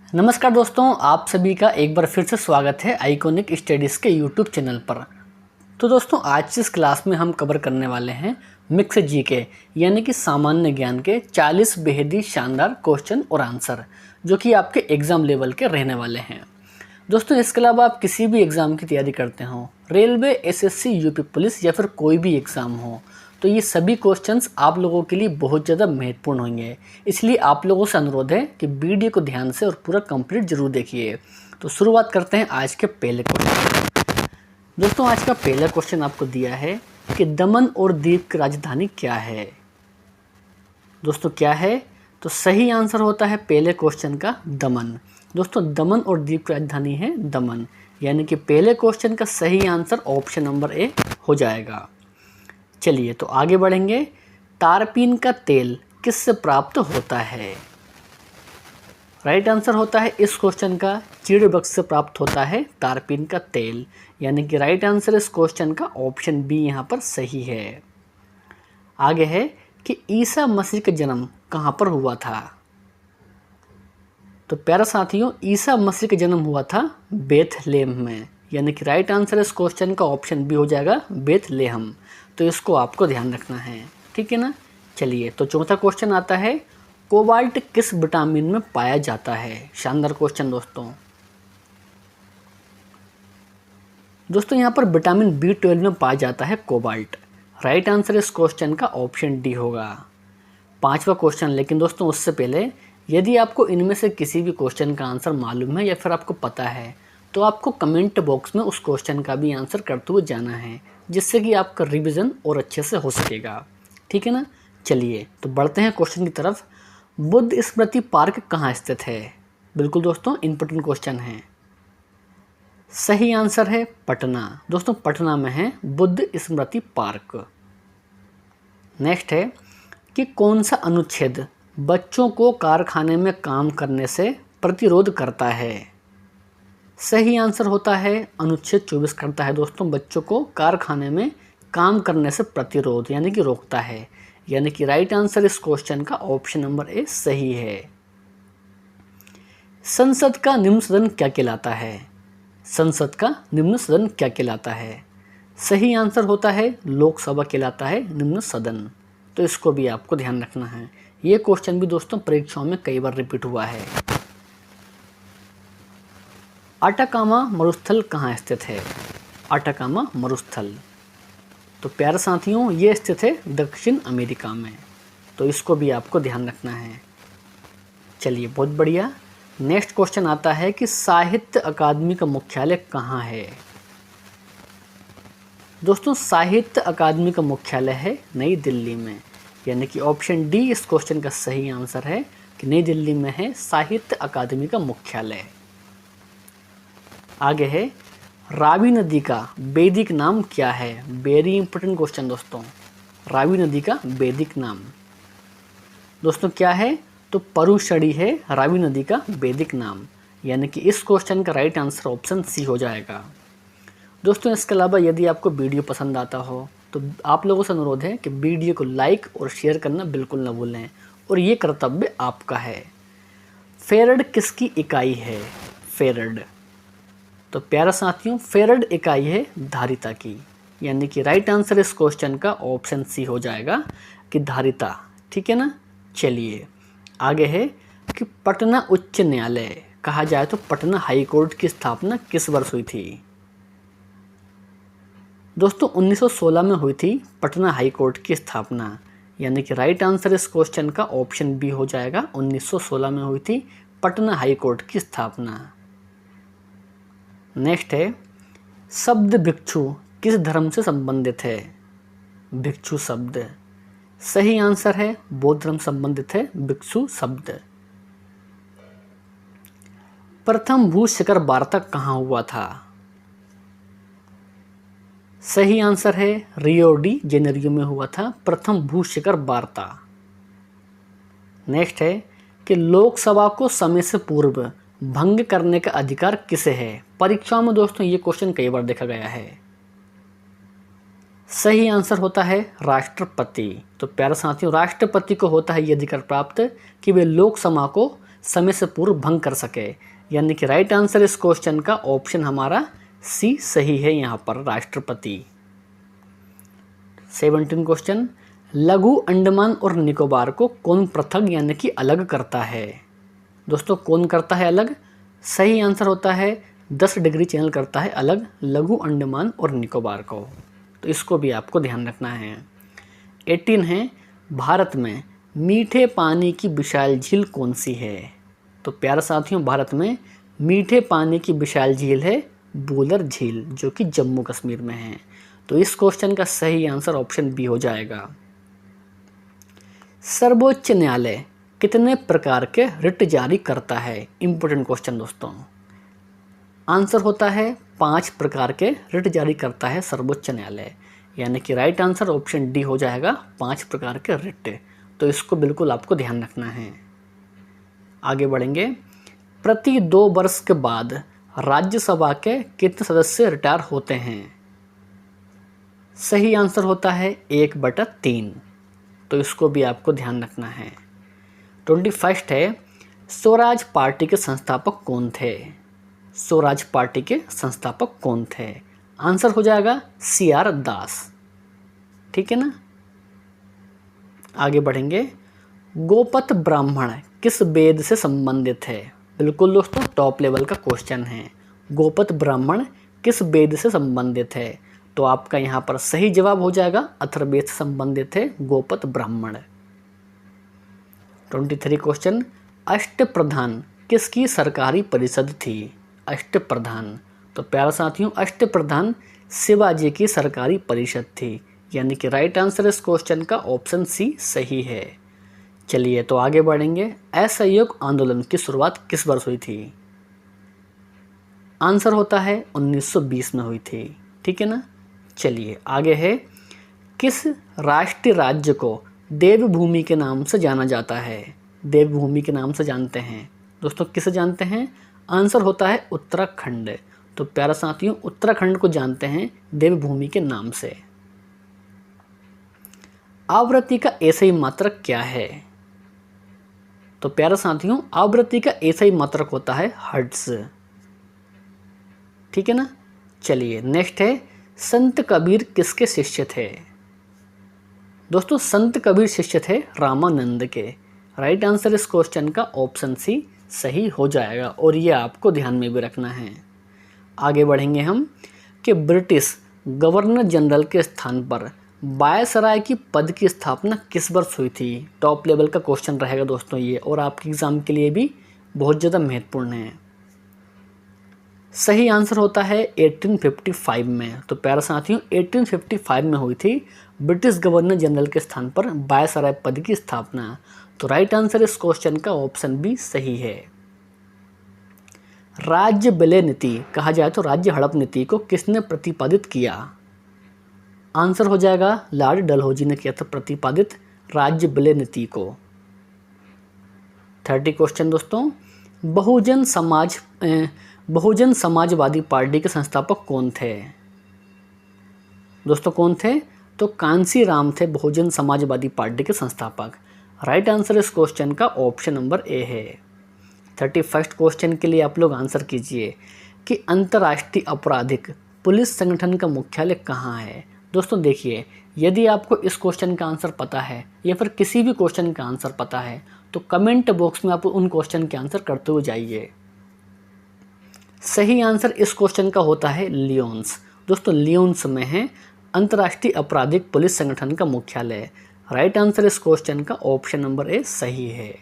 नमस्कार दोस्तों, आप सभी का एक बार फिर से स्वागत है आइकॉनिक स्टडीज़ के यूट्यूब चैनल पर। तो दोस्तों, आज इस क्लास में हम कवर करने वाले हैं मिक्स जीके यानी कि सामान्य ज्ञान के 40 बेहद शानदार क्वेश्चन और आंसर जो कि आपके एग्ज़ाम लेवल के रहने वाले हैं। दोस्तों, इसके अलावा आप किसी भी एग्ज़ाम की तैयारी करते हो, रेलवे, एसएससी, यूपी पुलिस या फिर कोई भी एग्ज़ाम हो, तो ये सभी क्वेश्चंस आप लोगों के लिए बहुत ज़्यादा महत्वपूर्ण होंगे। इसलिए आप लोगों से अनुरोध है कि वीडियो को ध्यान से और पूरा कंप्लीट जरूर देखिए। तो शुरुआत करते हैं आज के पहले क्वेश्चन। दोस्तों, आज का पहला क्वेश्चन आपको दिया है कि दमन और दीव की राजधानी क्या है। दोस्तों, क्या है? तो सही आंसर होता है पहले क्वेश्चन का दमन। दोस्तों, दमन और दीव की राजधानी है दमन, यानी कि पहले क्वेश्चन का सही आंसर ऑप्शन नंबर ए हो जाएगा। चलिए तो आगे बढ़ेंगे। तारपीन का तेल किससे प्राप्त होता है? राइट आंसर होता है इस क्वेश्चन का चीड़बृक्ष से प्राप्त होता है तारपीन का तेल, यानी कि राइट आंसर इस क्वेश्चन का ऑप्शन बी यहाँ पर सही है। आगे है कि ईसा मसीह का जन्म कहाँ पर हुआ था। तो प्यारे साथियों, ईसा मसीह का जन्म हुआ था बेथलेहम में, यानी कि राइट आंसर इस क्वेश्चन का ऑप्शन बी हो जाएगा बेथलेहम। तो इसको आपको ध्यान रखना है, ठीक है ना। चलिए तो चौथा क्वेश्चन आता है, कोबाल्ट किस विटामिन में पाया जाता है। शानदार क्वेश्चन दोस्तों यहाँ पर विटामिन B12 में पाया जाता है कोबाल्ट। राइट आंसर इस क्वेश्चन का ऑप्शन डी होगा। पांचवा क्वेश्चन, लेकिन दोस्तों उससे पहले यदि आपको इनमें से किसी भी क्वेश्चन का आंसर मालूम है या फिर आपको पता है, तो आपको कमेंट बॉक्स में उस क्वेश्चन का भी आंसर करते हुए जाना है, जिससे कि आपका रिवीजन और अच्छे से हो सकेगा, ठीक है ना। चलिए तो बढ़ते हैं क्वेश्चन की तरफ। बुद्ध स्मृति पार्क कहाँ स्थित है? बिल्कुल दोस्तों, इंपॉर्टेंट क्वेश्चन है। सही आंसर है पटना। दोस्तों, पटना में है बुद्ध स्मृति पार्क। नेक्स्ट है कि कौन सा अनुच्छेद बच्चों को कारखाने में काम करने से प्रतिरोध करता है। सही आंसर होता है अनुच्छेद 24 करता है दोस्तों बच्चों को कारखाने में काम करने से प्रतिरोध यानी कि रोकता है, यानी कि राइट आंसर इस क्वेश्चन का ऑप्शन नंबर ए सही है। संसद का निम्न सदन क्या कहलाता है? संसद का निम्न सदन क्या कहलाता है? सही आंसर होता है लोकसभा कहलाता है निम्न सदन। तो इसको भी आपको ध्यान रखना है। ये क्वेश्चन भी दोस्तों परीक्षाओं में कई बार रिपीट हुआ है। अटाकामा मरुस्थल कहाँ स्थित है? अटाकामा मरुस्थल, तो प्यारे साथियों ये स्थित है दक्षिण अमेरिका में। तो इसको भी आपको ध्यान रखना है। चलिए बहुत बढ़िया। नेक्स्ट क्वेश्चन आता है कि साहित्य अकादमी का मुख्यालय कहाँ है? दोस्तों, साहित्य अकादमी का मुख्यालय है नई दिल्ली में, यानी कि ऑप्शन डी इस क्वेश्चन का सही आंसर है कि नई दिल्ली में है साहित्य अकादमी का मुख्यालय। आगे है, रावी नदी का वैदिक नाम क्या है? वेरी इंपॉर्टेंट क्वेश्चन दोस्तों। रावी नदी का वैदिक नाम दोस्तों क्या है? तो परुषणी है रावी नदी का वैदिक नाम, यानी कि इस क्वेश्चन का राइट आंसर ऑप्शन सी हो जाएगा। दोस्तों, इसके अलावा यदि आपको वीडियो पसंद आता हो तो आप लोगों से अनुरोध है कि वीडियो को लाइक और शेयर करना बिल्कुल न भूलें, और ये कर्तव्य आपका है। फेरड किसकी इकाई है? फेरड, तो प्यारा साथियों फेरड इकाई है धारिता की, यानी कि राइट आंसर इस क्वेश्चन का ऑप्शन सी हो जाएगा कि धारिता, ठीक है ना। चलिए आगे है कि पटना उच्च न्यायालय कहा जाए तो पटना हाई कोर्ट की स्थापना किस वर्ष हुई थी? दोस्तों 1916 में हुई थी पटना हाई कोर्ट की स्थापना, यानी कि राइट आंसर इस क्वेश्चन का ऑप्शन बी हो जाएगा। 1916 में हुई थी पटना हाई कोर्ट की स्थापना। नेक्स्ट है, शब्द भिक्षु किस धर्म से संबंधित है? भिक्षु शब्द, सही आंसर है बौद्ध धर्म संबंधित है भिक्षु शब्द। प्रथम भू शिखर वार्ता कहाँ हुआ था? सही आंसर है रियो डी जेनेरियो में हुआ था प्रथम भू शिखर वार्ता। नेक्स्ट है कि लोकसभा को समय से पूर्व भंग करने का अधिकार किसे है? परीक्षाओं में दोस्तों ये क्वेश्चन कई बार देखा गया है। सही आंसर होता है राष्ट्रपति। तो प्यारे साथियों, राष्ट्रपति को होता है ये अधिकार प्राप्त कि वे लोकसभा को समय से पूर्व भंग कर सके, यानी कि राइट आंसर इस क्वेश्चन का ऑप्शन हमारा सी सही है यहाँ पर, राष्ट्रपति। 17 क्वेश्चन, लघु अंडमान और निकोबार को कौन पृथक यानी कि अलग करता है? दोस्तों कौन करता है अलग? सही आंसर होता है 10 डिग्री चैनल करता है अलग लघु अंडमान और निकोबार को, तो इसको भी आपको ध्यान रखना है। 18 है, भारत में मीठे पानी की विशाल झील कौन सी है? तो प्यारे साथियों, भारत में मीठे पानी की विशाल झील है बूलर झील, जो कि जम्मू कश्मीर में है। तो इस क्वेश्चन का सही आंसर ऑप्शन बी हो जाएगा। सर्वोच्च न्यायालय कितने प्रकार के रिट जारी करता है? इंपॉर्टेंट क्वेश्चन दोस्तों। आंसर होता है 5 प्रकार के रिट जारी करता है सर्वोच्च न्यायालय, यानी कि राइट आंसर ऑप्शन डी हो जाएगा, 5 प्रकार के रिट। तो इसको बिल्कुल आपको ध्यान रखना है। आगे बढ़ेंगे। प्रति 2 वर्ष के बाद राज्यसभा के कितने सदस्य रिटायर होते हैं? सही आंसर होता है 1/3, तो इसको भी आपको ध्यान रखना है। 21 है, स्वराज पार्टी के संस्थापक कौन थे? स्वराज पार्टी के संस्थापक कौन थे? आंसर हो जाएगा CR दास, ठीक है ना। आगे बढ़ेंगे। गोपथ ब्राह्मण किस वेद से संबंधित है? बिल्कुल दोस्तों, टॉप लेवल का क्वेश्चन है। गोपथ ब्राह्मण किस वेद से संबंधित है? तो आपका यहाँ पर सही जवाब हो जाएगा अथर्ववेद से संबंधित है गोपथ ब्राह्मण। 23 क्वेश्चन, अष्टप्रधान किसकी सरकारी परिषद थी? अष्टप्रधान, तो प्यारे साथियों, अष्टप्रधान शिवाजी की सरकारी परिषद थी, यानी कि राइट आंसर इस क्वेश्चन का ऑप्शन सी सही है। चलिए तो आगे बढ़ेंगे। असहयोग आंदोलन की शुरुआत किस वर्ष हुई थी? आंसर होता है 1920 में हुई थी, ठीक है ना। चलिए आगे है, किस राष्ट्रीय राज्य को देवभूमि के नाम से जाना जाता है? देवभूमि के नाम से जानते हैं दोस्तों, किसे जानते हैं? आंसर होता है उत्तराखंड। तो प्यारे साथियों, उत्तराखंड को जानते हैं देवभूमि के नाम से। आवृत्ति का एसआई मात्रक क्या है? तो प्यारे साथियों, आवृत्ति का एसआई मात्रक होता है हर्ट्ज, ठीक है ना। चलिए नेक्स्ट है, संत कबीर किसके शिष्य थे? दोस्तों संत कबीर शिष्य थे रामानंद के। राइट आंसर इस क्वेश्चन का ऑप्शन सी सही हो जाएगा, और ये आपको ध्यान में भी रखना है। आगे बढ़ेंगे हम कि ब्रिटिश गवर्नर जनरल के स्थान पर वायसराय की पद की स्थापना किस वर्ष हुई थी? टॉप लेवल का क्वेश्चन रहेगा दोस्तों ये, और आपके एग्जाम के लिए भी बहुत ज़्यादा महत्वपूर्ण है। सही आंसर होता है 1855 में। तो प्यारे साथियों, 1855 में हुई थी ब्रिटिश गवर्नर जनरल के स्थान पर वायसराय पद की स्थापना। तो राइट आंसर इस क्वेश्चन का ऑप्शन बी सही है। राज्य विलय नीति कहा जाए तो राज्य हड़प नीति को किसने प्रतिपादित किया? आंसर हो जाएगा लॉर्ड डलहौजी ने किया था प्रतिपादित राज्य विलय नीति को। 30 क्वेश्चन दोस्तों, बहुजन समाजवादी पार्टी के संस्थापक कौन थे? दोस्तों कौन थे? तो कांसी राम थे बहुजन समाजवादी पार्टी के संस्थापक। राइट आंसर इस क्वेश्चन का ऑप्शन नंबर ए है। 31 क्वेश्चन के लिए आप लोग आंसर कीजिए कि अंतर्राष्ट्रीय आपराधिक पुलिस संगठन का मुख्यालय कहाँ है? दोस्तों देखिए, यदि आपको इस क्वेश्चन का आंसर पता है या फिर किसी भी क्वेश्चन का आंसर पता है तो कमेंट बॉक्स में आप उन क्वेश्चन के आंसर करते हुए जाइए। सही आंसर इस क्वेश्चन का होता है लियोन्स। दोस्तों लियोन्स में है अंतर्राष्ट्रीय आपराधिक पुलिस संगठन का मुख्यालय। राइट आंसर इस क्वेश्चन का ऑप्शन नंबर ए सही है।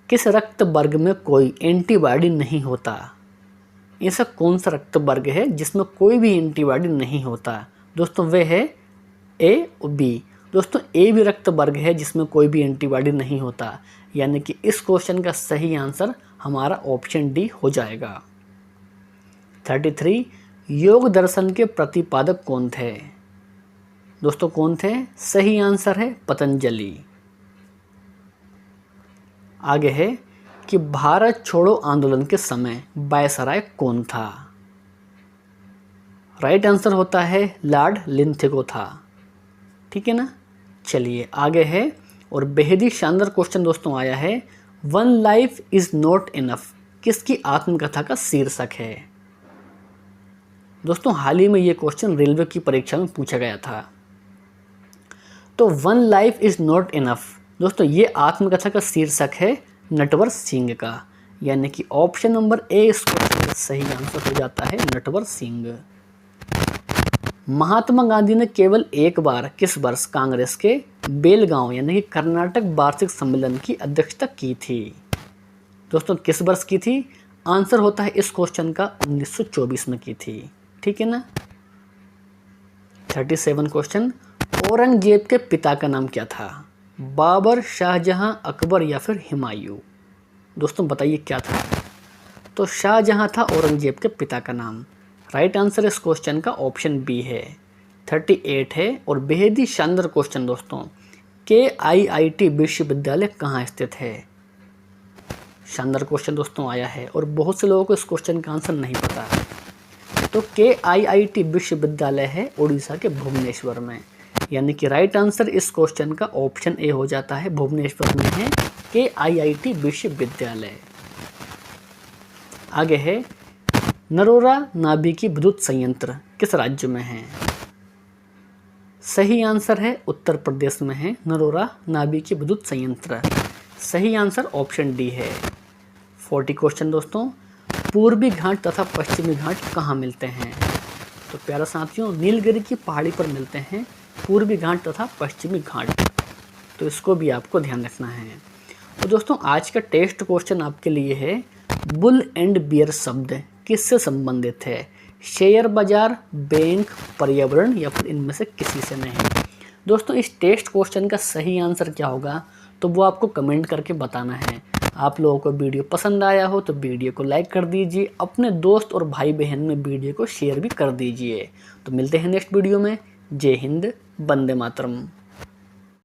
किस रक्त वर्ग में कोई एंटीबॉडी नहीं होता? ऐसा कौन सा रक्त वर्ग है जिसमें कोई भी एंटीबॉडी नहीं होता? दोस्तों वे है ए और बी। दोस्तों ए भी रक्त वर्ग है जिसमें कोई भी एंटीबॉडी नहीं होता, यानी कि इस क्वेश्चन का सही आंसर हमारा ऑप्शन डी हो जाएगा। 33 योग दर्शन के प्रतिपादक कौन थे? दोस्तों कौन थे? सही आंसर है पतंजलि। आगे है कि भारत छोड़ो आंदोलन के समय वायसराय कौन था? राइट आंसर होता है लॉर्ड लिंथगो था, ठीक है ना। चलिए आगे है और बेहद ही शानदार क्वेश्चन दोस्तों आया है, one life is not enough किसकी आत्मकथा का शीर्षक है। दोस्तों हाल ही में ये क्वेश्चन रेलवे की परीक्षा में पूछा गया था। तो one life is not enough दोस्तों ये आत्मकथा का शीर्षक है नटवर सिंह का, यानी कि ऑप्शन नंबर ए इस क्वेश्चन का सही आंसर हो जाता है नटवर सिंह। महात्मा गांधी ने केवल एक बार किस वर्ष कांग्रेस के बेलगांव यानी कि कर्नाटक वार्षिक सम्मेलन की अध्यक्षता की थी। दोस्तों किस वर्ष की थी, आंसर होता है इस क्वेश्चन का 1924 में की थी। ठीक है ना। 37 क्वेश्चन, औरंगजेब के पिता का नाम क्या था, बाबर, शाहजहां, अकबर या फिर हुमायूं। दोस्तों बताइए क्या था। तो शाहजहां था औरंगजेब के पिता का नाम। राइट आंसर इस क्वेश्चन का ऑप्शन बी है। 38 है और बेहद ही शानदार क्वेश्चन दोस्तों, KIIT विश्वविद्यालय कहाँ स्थित है। शानदार क्वेश्चन दोस्तों आया है और बहुत से लोगों को इस क्वेश्चन का आंसर नहीं पता है। तो KIIT विश्वविद्यालय है उड़ीसा के भुवनेश्वर में, यानी कि राइट आंसर इस क्वेश्चन का ऑप्शन ए हो जाता है, भुवनेश्वर में है KIIT विश्वविद्यालय। आगे है, नरोरा नाभिकीय विद्युत संयंत्र किस राज्य में है। सही आंसर है उत्तर प्रदेश में है नरोरा नाभिकीय विद्युत संयंत्र। सही आंसर ऑप्शन डी है। 40 क्वेश्चन दोस्तों, पूर्वी घाट तथा पश्चिमी घाट कहाँ मिलते हैं। तो प्यारा साथियों, नीलगिरी की पहाड़ी पर मिलते हैं पूर्वी घाट तथा पश्चिमी घाट, तो इसको भी आपको ध्यान रखना है। तो दोस्तों आज का टेस्ट क्वेश्चन आपके लिए है, बुल एंड बियर शब्द किससे संबंधित है, शेयर बाजार, बैंक, पर्यावरण या फिर इनमें से किसी से नहीं। दोस्तों इस टेस्ट क्वेश्चन का सही आंसर क्या होगा तो वो आपको कमेंट करके बताना है। आप लोगों को वीडियो पसंद आया हो तो वीडियो को लाइक कर दीजिए, अपने दोस्त और भाई बहन में वीडियो को शेयर भी कर दीजिए। तो मिलते हैं नेक्स्ट वीडियो में। जय हिंद, वंदे मातरम।